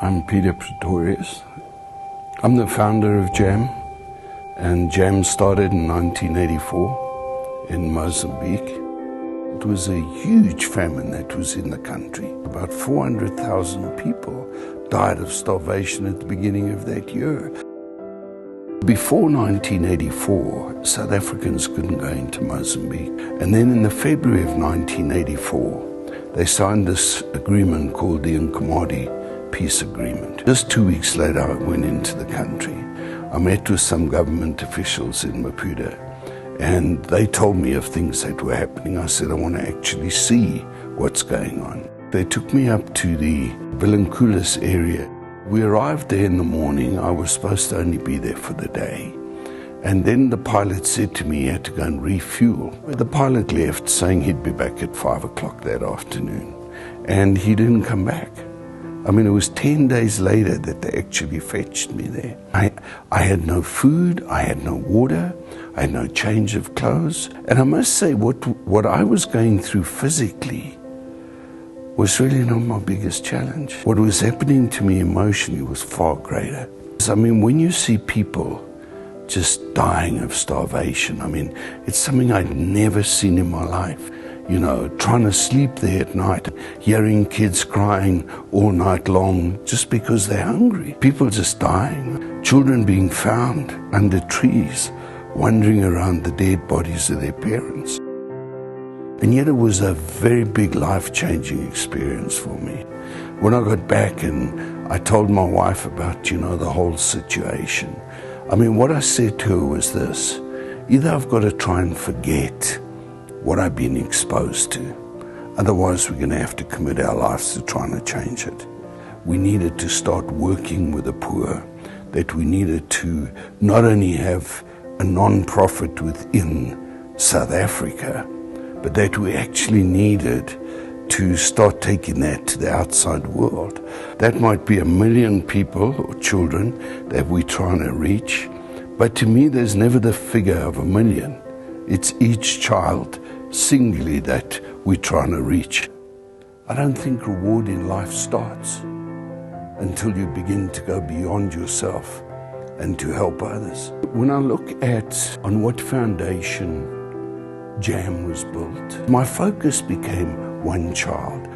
I'm Peter Pretorius. I'm the founder of JAM, and JAM started in 1984 in Mozambique. It was a huge famine that was in the country. About 400,000 people died of starvation at the beginning of that year. Before 1984, South Africans couldn't go into Mozambique. And then in the February of 1984, they signed this agreement called the Nkomati Peace Agreement. Just 2 weeks later, I went into the country. I met with some government officials in Maputo, and they told me of things that were happening. I said, I want to actually see what's going on. They took me up to the Vilanculis area. We arrived there in the morning. I was supposed to only be there for the day. And then the pilot said to me he had to go and refuel. The pilot left saying he'd be back at 5 o'clock that afternoon. And he didn't come back. I mean, it was 10 days later that they actually fetched me there. I had no food, I had no water, I had no change of clothes. And I must say, what I was going through physically was really not my biggest challenge. What was happening to me emotionally was far greater. I mean, when you see people just dying of starvation, I mean, it's something I'd never seen in my life. You know, trying to sleep there at night, hearing kids crying all night long just because they're hungry. People just dying, children being found under trees, wandering around the dead bodies of their parents. And yet it was a very big life-changing experience for me. When I got back and I told my wife about, the whole situation, I mean, what I said to her was this: either I've got to try and forget what I've been exposed to, otherwise we're going to have to commit our lives to trying to change it. We needed to start working with the poor, that we needed to not only have a non-profit within South Africa, but that we actually needed to start taking that to the outside world. That might be 1 million people or children that we're trying to reach, but to me there's never the figure of 1 million. It's each child singly that we're trying to reach. I don't think reward in life starts until you begin to go beyond yourself and to help others. When I look at on what foundation JAM was built, my focus became one child.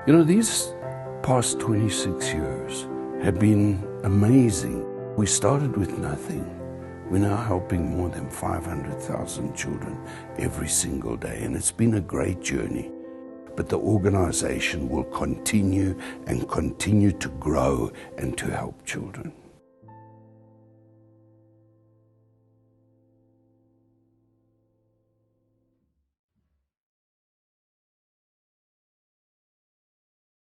These past 26 years have been amazing. We started with nothing. We're now helping more than 500,000 children every single day, and it's been a great journey. But the organization will continue and continue to grow and to help children.